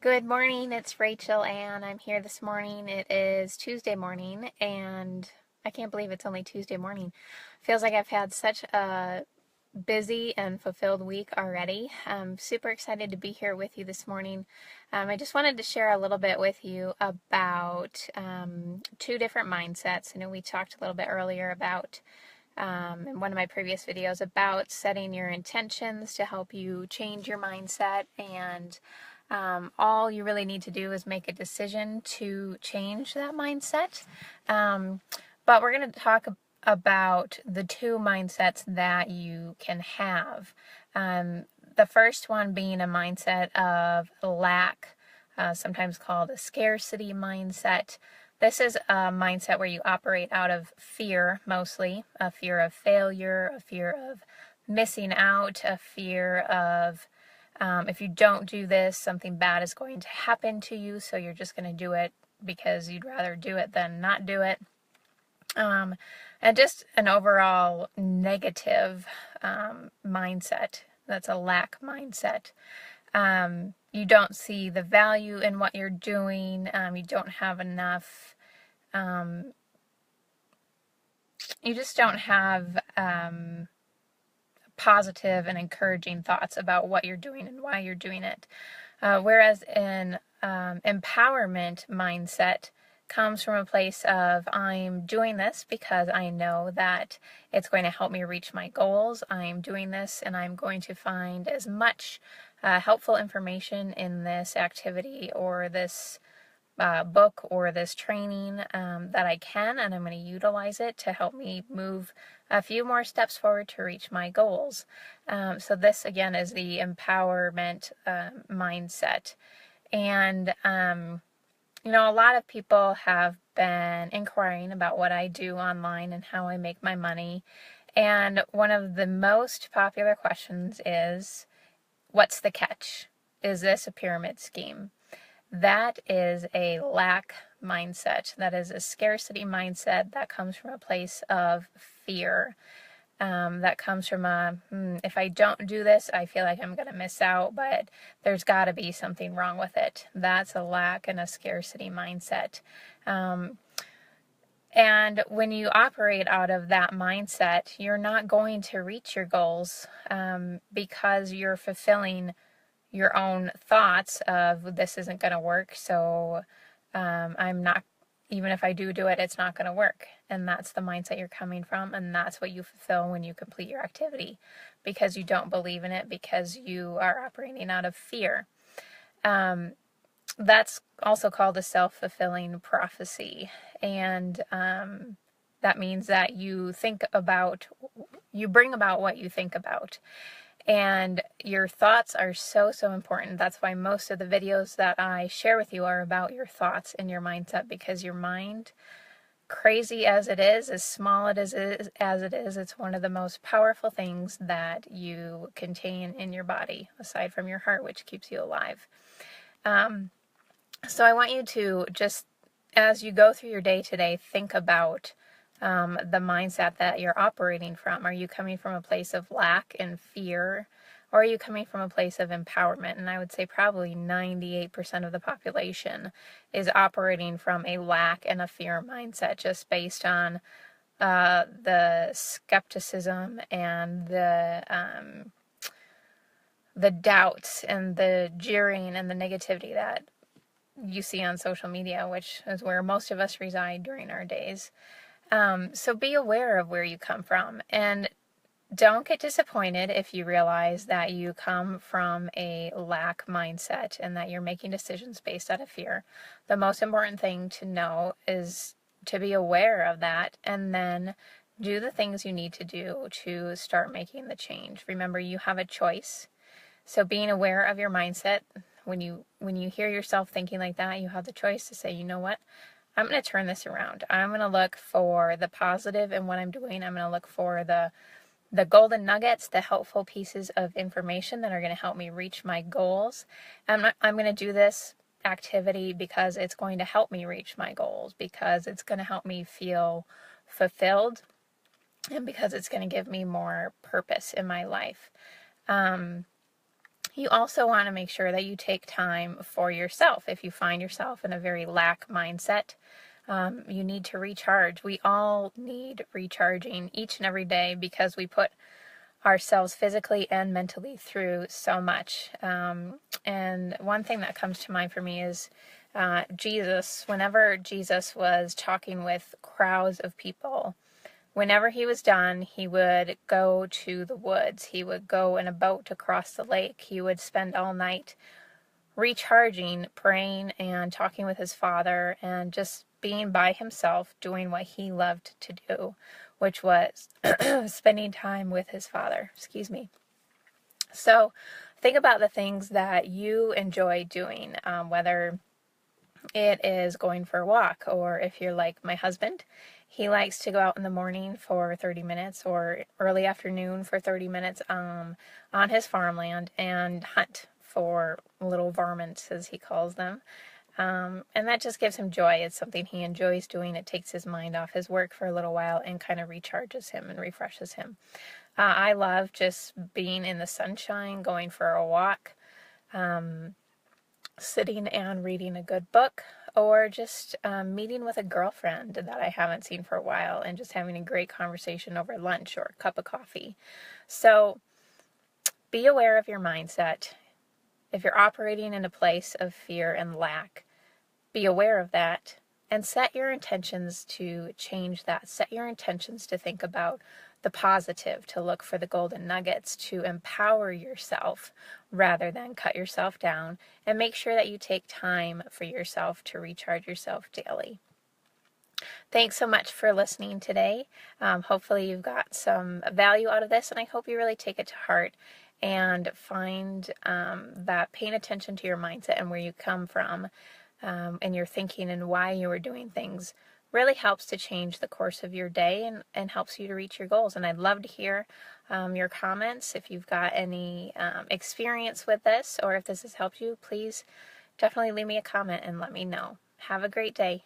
Good morning, it's Rachel and I'm here this morning. It is Tuesday morning and I can't believe it's only Tuesday morning. Feels like I've had such a busy and fulfilled week already. I'm super excited to be here with you this morning. I just wanted to share a little bit with you about two different mindsets. I know we talked a little bit earlier about in one of my previous videos about setting your intentions to help you change your mindset, and all you really need to do is make a decision to change that mindset. But we're going to talk about the two mindsets that you can have. The first one being a mindset of lack, sometimes called a scarcity mindset. This is a mindset where you operate out of fear, mostly a fear of failure, a fear of missing out, a fear of if you don't do this, something bad is going to happen to you, so you're just going to do it because you'd rather do it than not do it. And just an overall negative mindset. That's a lack mindset. You don't see the value in what you're doing. You don't have enough. You just don't have positive and encouraging thoughts about what you're doing and why you're doing it. Whereas an empowerment mindset comes from a place of, I'm doing this because I know that it's going to help me reach my goals. I'm doing this and I'm going to find as much helpful information in this activity or this book or this training that I can, and I'm going to utilize it to help me move a few more steps forward to reach my goals. So this again is the empowerment mindset. And a lot of people have been inquiring about what I do online and how I make my money. And one of the most popular questions is, what's the catch? Is this a pyramid scheme? That is a lack mindset. That is a scarcity mindset that comes from a place of fear. That comes from if I don't do this, I feel like I'm going to miss out, but there's got to be something wrong with it. That's a lack and a scarcity mindset. And when you operate out of that mindset, you're not going to reach your goals because you're fulfilling your own thoughts of, this isn't going to work, so I'm not, even if I do it, it's not going to work. And that's the mindset you're coming from, and that's what you fulfill when you complete your activity, because you don't believe in it, because you are operating out of fear. That's also called a self-fulfilling prophecy, and that means that you bring about what you think about. And your thoughts are so important. That's why most of the videos that I share with you are about your thoughts and your mindset, because your mind, crazy as it is, as small as it is, it's one of the most powerful things that you contain in your body, aside from your heart, which keeps you alive. So I want you to just, as you go through your day today, think about the mindset that you're operating from. Are you coming from a place of lack and fear, or are you coming from a place of empowerment? And I would say probably 98% of the population is operating from a lack and a fear mindset, just based on the skepticism and the doubts and the jeering and the negativity that you see on social media, which is where most of us reside during our days. So be aware of where you come from, and don't get disappointed if you realize that you come from a lack mindset and that you're making decisions based out of fear. The most important thing to know is to be aware of that, and then do the things you need to do to start making the change. Remember, you have a choice. So being aware of your mindset, when you hear yourself thinking like that, you have the choice to say, you know what? I'm going to turn this around. I'm going to look for the positive in what I'm doing. I'm going to look for the golden nuggets, the helpful pieces of information that are going to help me reach my goals. I'm going to do this activity because it's going to help me reach my goals, because it's going to help me feel fulfilled, and because it's going to give me more purpose in my life. You also want to make sure that you take time for yourself. If you find yourself in a very lack mindset, you need to recharge. We all need recharging each and every day because we put ourselves physically and mentally through so much. And one thing that comes to mind for me is Jesus. Whenever Jesus was talking with crowds of people, whenever he was done, he would go to the woods. He would go in a boat across the lake. He would spend all night recharging, praying, and talking with his Father, and just being by himself, doing what he loved to do, which was spending time with his Father. Excuse me. So think about the things that you enjoy doing, whether it is going for a walk, or if you're like my husband, he likes to go out in the morning for 30 minutes or early afternoon for 30 minutes on his farmland and hunt for little varmints, as he calls them. And that just gives him joy. It's something he enjoys doing. It takes his mind off his work for a little while and kind of recharges him and refreshes him. I love just being in the sunshine, going for a walk, sitting and reading a good book, or just meeting with a girlfriend that I haven't seen for a while and just having a great conversation over lunch or a cup of coffee. So be aware of your mindset. If you're operating in a place of fear and lack, be aware of that and set your intentions to change that. Set your intentions to think about the positive, to look for the golden nuggets, to empower yourself rather than cut yourself down, and make sure that you take time for yourself to recharge yourself daily. Thanks so much for listening today. Hopefully you've got some value out of this, and I hope you really take it to heart and find that paying attention to your mindset and where you come from and your thinking and why you are doing things really helps to change the course of your day and helps you to reach your goals. And I'd love to hear your comments. If you've got any experience with this, or if this has helped you, please definitely leave me a comment and let me know. Have a great day.